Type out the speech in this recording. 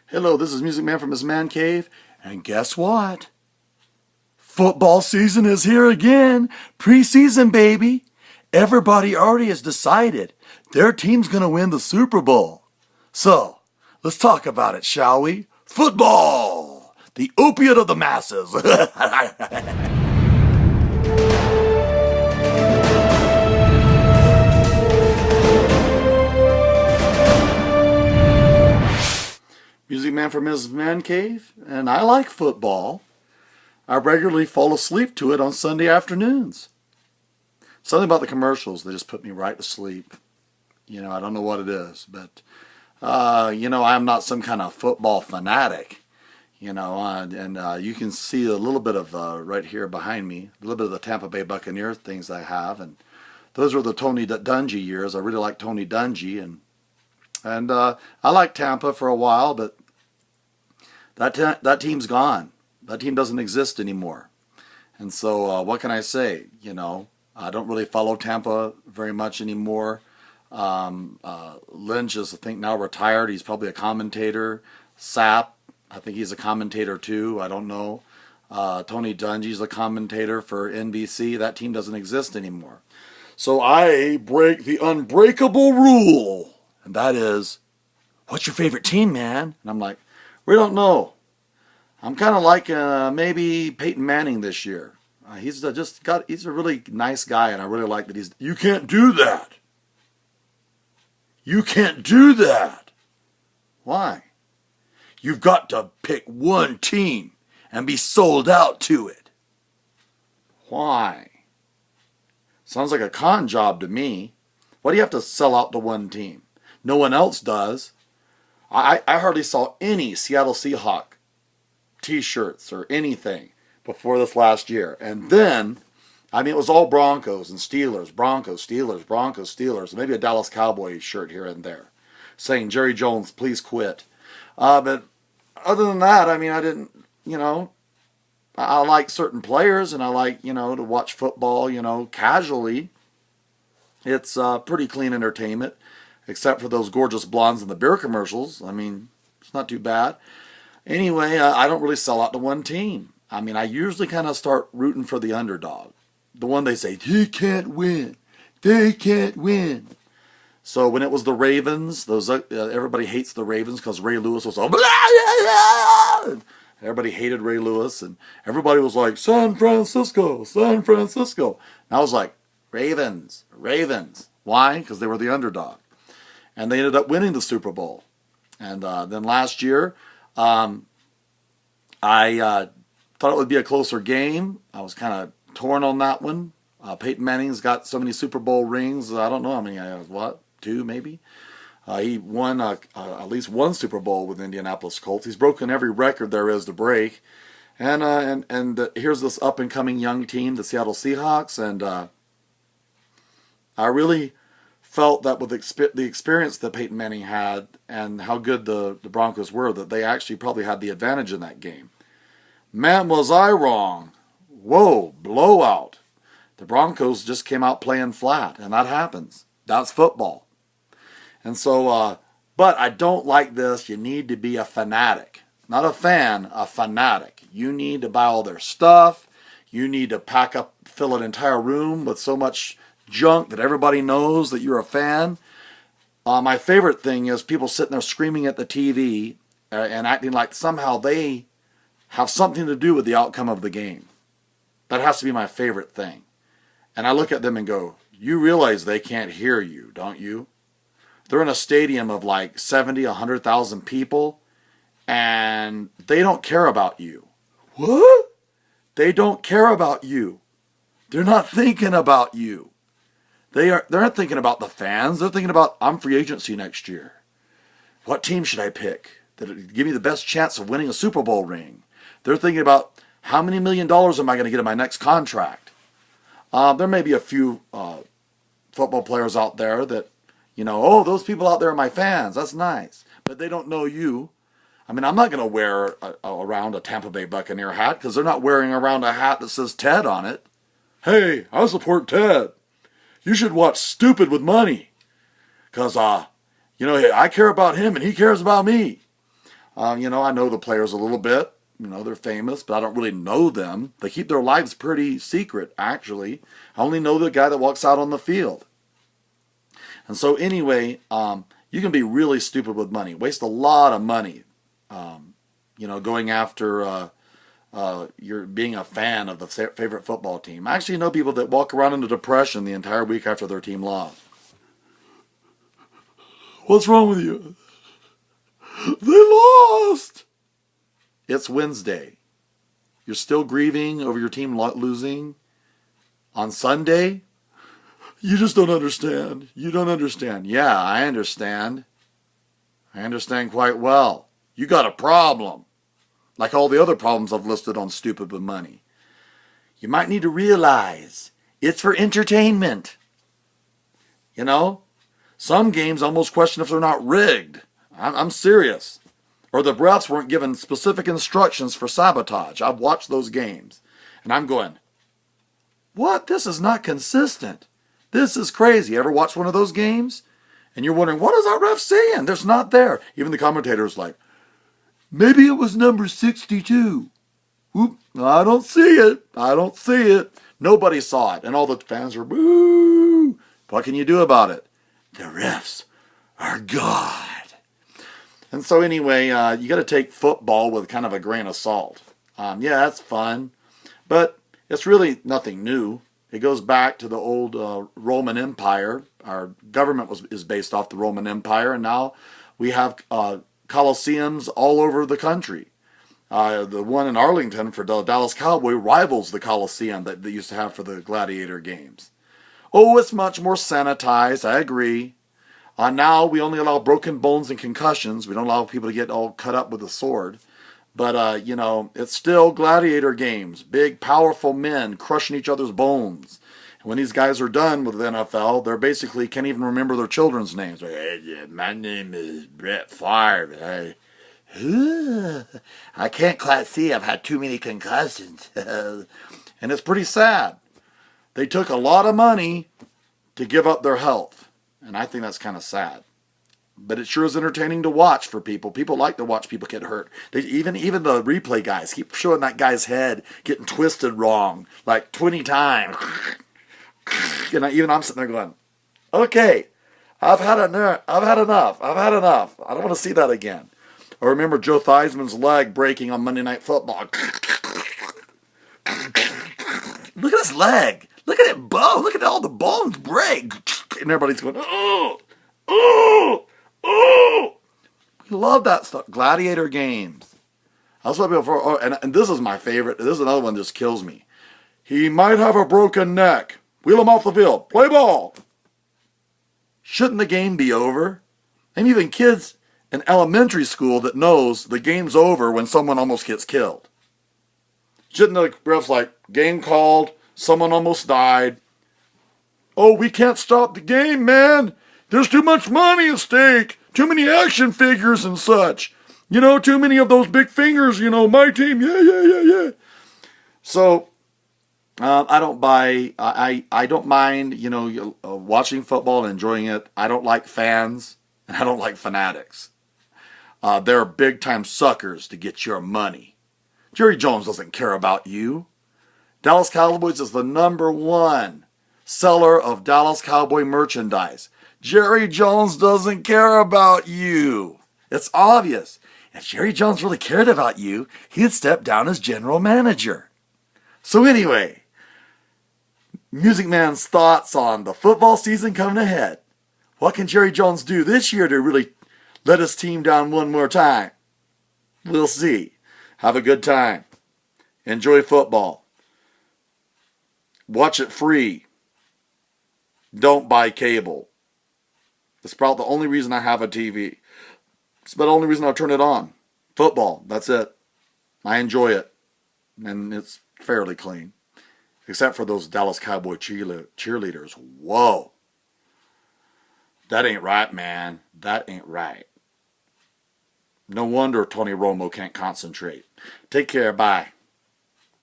Hello, this is Music Man from his man cave, and guess what? Football season is here again. Preseason, baby. Everybody already has decided their team's gonna win the Super Bowl. So, let's talk about it, shall we? Football! The opiate of the masses. Music Man from his man cave, and I like football. I regularly fall asleep to it on Sunday afternoons. Something about the commercials, they just put me right to sleep. I don't know what it is, but, I'm not some kind of football fanatic, and you can see a little bit of, right here behind me, a little bit of the Tampa Bay Buccaneer things I have, and those were the Tony Dungy years. I really like Tony Dungy, and I liked Tampa for a while, but that team's gone. That team doesn't exist anymore. And so what can I say? I don't really follow Tampa very much anymore. Lynch is, I think, now retired. He's probably a commentator. Sapp, I think he's a commentator too. I don't know. Tony Dungy's a commentator for NBC. That team doesn't exist anymore. So I break the unbreakable rule. And that is, what's your favorite team, man? And I'm like, we don't know. I'm kind of like maybe Peyton Manning this year. He's a really nice guy, and I really like that you can't do that. You can't do that. Why? You've got to pick one team and be sold out to it. Why? Sounds like a con job to me. Why do you have to sell out to one team? No one else does. I hardly saw any Seattle Seahawk t-shirts or anything before this last year. And then, it was all Broncos and Steelers, Broncos, Steelers, Broncos, Steelers, maybe a Dallas Cowboys shirt here and there saying, Jerry Jones, please quit. But other than that, I didn't, I like certain players, and I like, to watch football, casually. It's pretty clean entertainment, except for those gorgeous blondes in the beer commercials. It's not too bad. Anyway, I don't really sell out to one team. I usually kind of start rooting for the underdog. The one they say, he can't win. They can't win. So when it was the Ravens, everybody hates the Ravens because Ray Lewis was all, blah, blah, blah. Everybody hated Ray Lewis, and everybody was like, San Francisco, San Francisco. And I was like, Ravens, Ravens. Why? Because they were the underdog. And they ended up winning the Super Bowl. And then last year, I thought it would be a closer game. I was kind of torn on that one. Peyton Manning's got so many Super Bowl rings. I don't know how many. What? 2 maybe? He won at least one Super Bowl with Indianapolis Colts. He's broken every record there is to break. And here's this up-and-coming young team, the Seattle Seahawks. And I really felt that with the experience that Peyton Manning had and how good the Broncos were, that they actually probably had the advantage in that game. Man, was I wrong. Whoa, blowout. The Broncos just came out playing flat, and that happens. That's football. And so, but I don't like this. You need to be a fanatic. Not a fan, a fanatic. You need to buy all their stuff. You need to fill an entire room with so much junk that everybody knows that you're a fan. My favorite thing is people sitting there screaming at the TV and acting like somehow they have something to do with the outcome of the game. That has to be my favorite thing. And I look at them and go, you realize they can't hear you, don't you? They're in a stadium of like 70, 100,000 people, and they don't care about you. What? They don't care about you. They're not thinking about you. They're not thinking about the fans. They're thinking about, I'm free agency next year. What team should I pick that'll give me the best chance of winning a Super Bowl ring? They're thinking about, how many $1 million am I going to get in my next contract? There may be a few football players out there that, those people out there are my fans. That's nice. But they don't know you. I'm not going to wear around a Tampa Bay Buccaneer hat because they're not wearing around a hat that says Ted on it. Hey, I support Ted. You should watch Stupid with Money. Because, I care about him and he cares about me. I know the players a little bit. They're famous, but I don't really know them. They keep their lives pretty secret, actually. I only know the guy that walks out on the field. And so anyway, you can be really stupid with money, waste a lot of money, going after you're being a fan of the favorite football team. I actually know people that walk around in a depression the entire week after their team lost. What's wrong with you? They lost! It's Wednesday. You're still grieving over your team losing on Sunday? You just don't understand. You don't understand. Yeah, I understand. I understand quite well. You got a problem. Like all the other problems I've listed on Stupid with Money. You might need to realize it's for entertainment. Some games almost question if they're not rigged. I'm serious. Or the refs weren't given specific instructions for sabotage. I've watched those games. And I'm going, what? This is not consistent. This is crazy. Ever watch one of those games? And you're wondering, what is our ref saying? There's not there. Even the commentator's like, maybe it was number 62. Oop, I don't see it. I don't see it. Nobody saw it. And all the fans are, boo. What can you do about it? The refs are God. And so anyway, you got to take football with kind of a grain of salt. Yeah, that's fun. But it's really nothing new. It goes back to the old Roman Empire. Our government is based off the Roman Empire, and now we have coliseums all over the country. The one in Arlington for the Dallas Cowboy rivals the Coliseum that they used to have for the gladiator games. Oh, it's much more sanitized, I agree. Now we only allow broken bones and concussions. We don't allow people to get all cut up with a sword. But, it's still gladiator games. Big, powerful men crushing each other's bones. And when these guys are done with the NFL, they basically can't even remember their children's names. Hey, my name is Brett Favre. I can't quite see. I've had too many concussions. And it's pretty sad. They took a lot of money to give up their health. And I think that's kind of sad. But it sure is entertaining to watch for people. People like to watch people get hurt. Even the replay guys keep showing that guy's head getting twisted wrong like 20 times. And I'm sitting there going, okay, I've had enough. I don't want to see that again. I remember Joe Theismann's leg breaking on Monday Night Football. Look at his leg. Look at it bone. Look at all the bones break. And everybody's going, oh, oh. Oh, we love that stuff. Gladiator games. I was talking before, and this is my favorite. This is another one that just kills me. He might have a broken neck. Wheel him off the field. Play ball. Shouldn't the game be over? And even kids in elementary school that knows the game's over when someone almost gets killed. Shouldn't the refs like, game called, someone almost died. Oh, we can't stop the game, man. There's too much money at stake. Too many action figures and such. Too many of those big fingers, my team. Yeah. So, I don't buy, I don't mind, watching football and enjoying it. I don't like fans, and I don't like fanatics. They're big time suckers to get your money. Jerry Jones doesn't care about you. Dallas Cowboys is the #1 seller of Dallas Cowboy merchandise. Jerry Jones doesn't care about you. It's obvious. If Jerry Jones really cared about you, he'd step down as general manager. So anyway, Music Man's thoughts on the football season coming ahead. What can Jerry Jones do this year to really let his team down one more time? We'll see. Have a good time. Enjoy football. Watch it free. Don't buy cable. That's probably the only reason I have a TV. It's about the only reason I turn it on. Football, that's it. I enjoy it. And it's fairly clean. Except for those Dallas Cowboy cheerleaders. Whoa. That ain't right, man. That ain't right. No wonder Tony Romo can't concentrate. Take care. Bye.